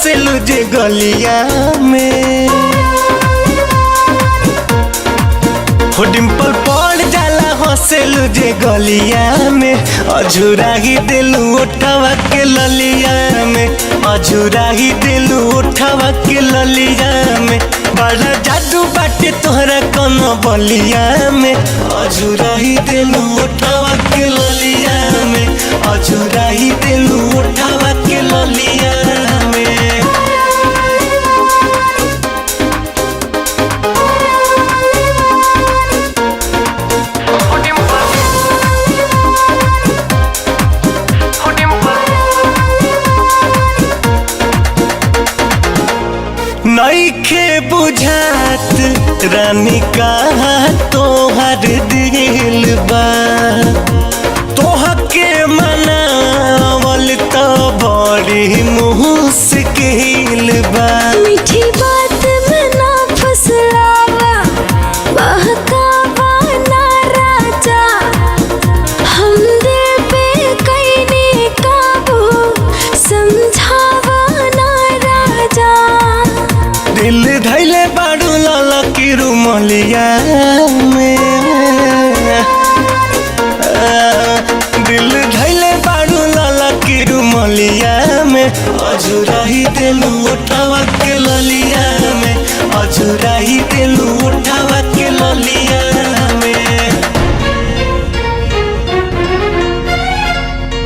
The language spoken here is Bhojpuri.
हंसलू जे गलिया में हो डिम्पल पड़ जाला हंसलू जे गलिया में अझुरा ही दिलू उठावा के ललिया में अझुरा ही दिलू उठावा के ललिया में बड़ा जादू बाटे तोहरा कौन बलिया में अझुरा ही दिलू उठावा के ललिया में अझुरा ही दिलू उठावा के ललिया में नइखे बुझात रानी कहा तोहर दिल बा तोहके मनावल तो बड़ी मुश्किल बा मीठी बात में ना फसलावा बहकावा ना राजा हम दिल पे कईने काबू समझावा ना राजा दिल धैले बाड़ू लाला की रुमलिया में दिल धैले बाड़ू लाला की रुमलिया में अझुरा ही दिलू उठावा के ललिया में अझुरा ही दिलू उठावा के ललिया